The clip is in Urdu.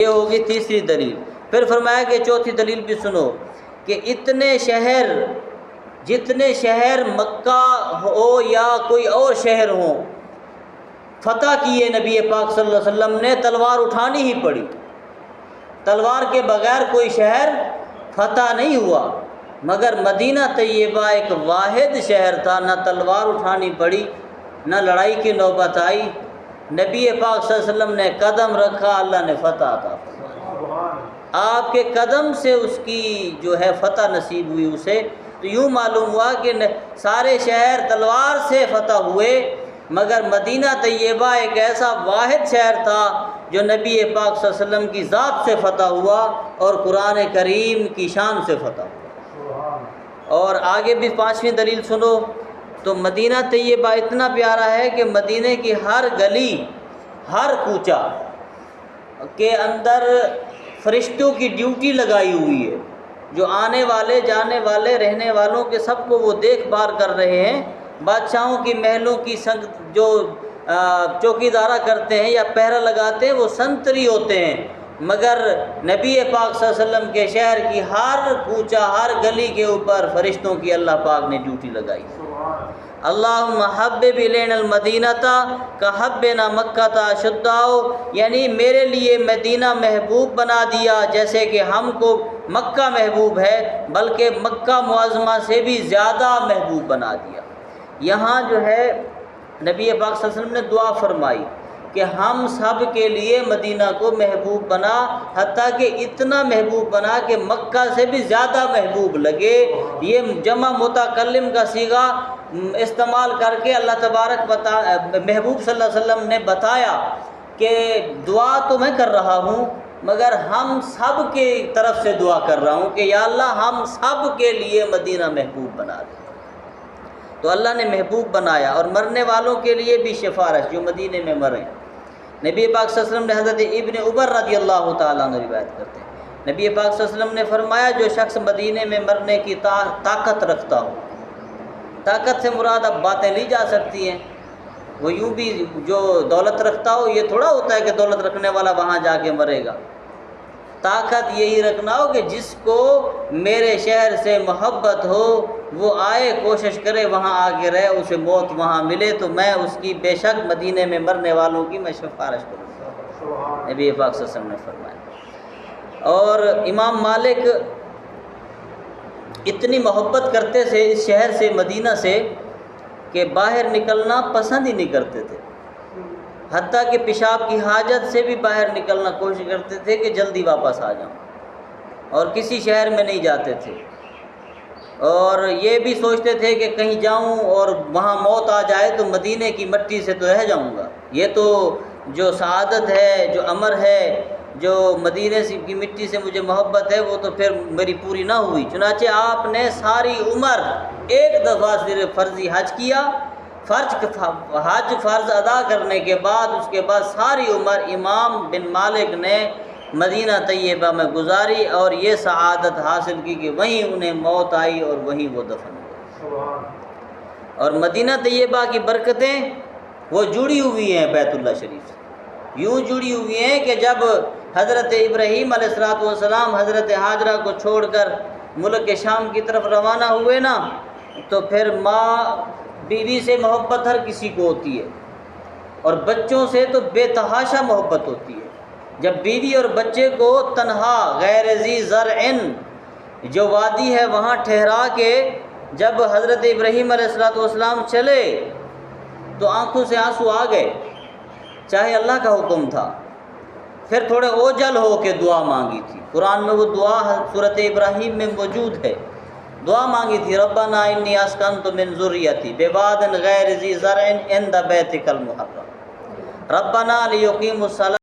یہ ہوگی تیسری دلیل۔ پھر فرمایا کہ چوتھی دلیل بھی سنو کہ جتنے شہر مکہ ہو یا کوئی اور شہر ہوں فتح کیے نبی پاک صلی اللہ علیہ وسلم نے، تلوار اٹھانی ہی پڑی، تلوار کے بغیر کوئی شہر فتح نہیں ہوا، مگر مدینہ طیبہ ایک واحد شہر تھا، نہ تلوار اٹھانی پڑی نہ لڑائی کی نوبت آئی، نبی پاک صلی اللہ علیہ وسلم نے قدم رکھا، اللہ نے فتح عطا فرمائی، آپ کے قدم سے اس کی جو ہے فتح نصیب ہوئی اسے۔ تو یوں معلوم ہوا کہ سارے شہر تلوار سے فتح ہوئے، مگر مدینہ طیبہ ایک ایسا واحد شہر تھا جو نبی پاک صلی اللہ علیہ وسلم کی ذات سے فتح ہوا اور قرآن کریم کی شان سے فتح ہوا۔ اور آگے بھی پانچویں دلیل سنو تو مدینہ طیبہ اتنا پیارا ہے کہ مدینہ کی ہر گلی ہر کوچہ کے اندر فرشتوں کی ڈیوٹی لگائی ہوئی ہے، جو آنے والے جانے والے رہنے والوں کے سب کو وہ دیکھ بھال کر رہے ہیں۔ بادشاہوں کی محلوں کی جو چوکیدارہ کرتے ہیں یا پہرا لگاتے ہیں وہ سنتری ہوتے ہیں، مگر نبی پاک صلی اللہ علیہ وسلم کے شہر کی ہر کوچہ ہر گلی کے اوپر فرشتوں کی اللہ پاک نے ڈیوٹی لگائی۔ اللہم حبب الینا المدینہ کحبنا مکہ اشداء، یعنی میرے لیے مدینہ محبوب بنا دیا جیسے کہ ہم کو مکہ محبوب ہے، بلکہ مکہ معظمہ سے بھی زیادہ محبوب بنا دیا۔ یہاں جو ہے نبی پاک صلی اللہ علیہ وسلم نے دعا فرمائی کہ ہم سب کے لیے مدینہ کو محبوب بنا، حتیٰ کہ اتنا محبوب بنا کہ مکہ سے بھی زیادہ محبوب لگے۔ یہ جمع متکلم کا صیغہ استعمال کر کے اللہ تبارک محبوب صلی اللہ علیہ وسلم نے بتایا کہ دعا تو میں کر رہا ہوں، مگر ہم سب کے طرف سے دعا کر رہا ہوں کہ یا اللہ ہم سب کے لیے مدینہ محبوب بنا دے۔ تو اللہ نے محبوب بنایا، اور مرنے والوں کے لیے بھی سفارش جو مدینے میں مریں۔ نبی پاک صلی اللہ علیہ وسلم نے حضرت ابن عمر رضی اللہ تعالیٰ عنہ روایت کرتے ہیں، نبی پاک صلی اللہ علیہ وسلم نے فرمایا جو شخص مدینے میں مرنے کی طاقت رکھتا ہو، طاقت سے مراد اب باتیں لی جا سکتی ہیں، وہ یوں بھی جو دولت رکھتا ہو، یہ تھوڑا ہوتا ہے کہ دولت رکھنے والا وہاں جا کے مرے گا، طاقت یہی رکھنا ہو کہ جس کو میرے شہر سے محبت ہو وہ آئے، کوشش کرے وہاں آگے رہے، اسے موت وہاں ملے، تو میں اس کی بے شک مدینے میں مرنے والوں کی میں سفارش کروں گا، نبی پاک صلی اللہ علیہ وسلم نے فرمایا۔ اور امام مالک اتنی محبت کرتے تھے اس شہر سے مدینہ سے کہ باہر نکلنا پسند ہی نہیں کرتے تھے، حتیٰ کہ پیشاب کی حاجت سے بھی باہر نکلنا کوشش کرتے تھے کہ جلدی واپس آ جاؤں، اور کسی شہر میں نہیں جاتے تھے، اور یہ بھی سوچتے تھے کہ کہیں جاؤں اور وہاں موت آ جائے تو مدینے کی مٹی سے تو رہ جاؤں گا، یہ تو جو سعادت ہے جو امر ہے جو مدینے کی مٹی سے مجھے محبت ہے وہ تو پھر میری پوری نہ ہوئی۔ چنانچہ آپ نے ساری عمر ایک دفعہ صرف فرضی حج کیا، حج فرض ادا کرنے کے بعد اس کے بعد ساری عمر امام بن مالک نے مدینہ طیبہ میں گزاری، اور یہ سعادت حاصل کی کہ وہیں انہیں موت آئی اور وہیں وہ دفن ہوئے۔ اور مدینہ طیبہ کی برکتیں وہ جڑی ہوئی ہیں بیت اللہ شریف سے، یوں جڑی ہوئی ہیں کہ جب حضرت ابراہیم علیہ السلام حضرت حاجرہ کو چھوڑ کر ملک شام کی طرف روانہ ہوئے نا، تو پھر ماں بیوی سے محبت ہر کسی کو ہوتی ہے، اور بچوں سے تو بے تحاشا محبت ہوتی ہے۔ جب بیوی اور بچے کو تنہا غیر ذی زرع جو وادی ہے وہاں ٹھہرا کے جب حضرت ابراہیم علیہ السلام چلے تو آنکھوں سے آنسو آ گئے، چاہے اللہ کا حکم تھا، پھر تھوڑے اوجل ہو کے دعا مانگی تھی، قرآن میں وہ دعا سورۃ ابراہیم میں موجود ہے، دعا مانگی تھی ربنا انی اسکنت من ذریتی بواد غیر ذی زرع عند بیتک المحرم ربنا لیقیموا الصلاۃ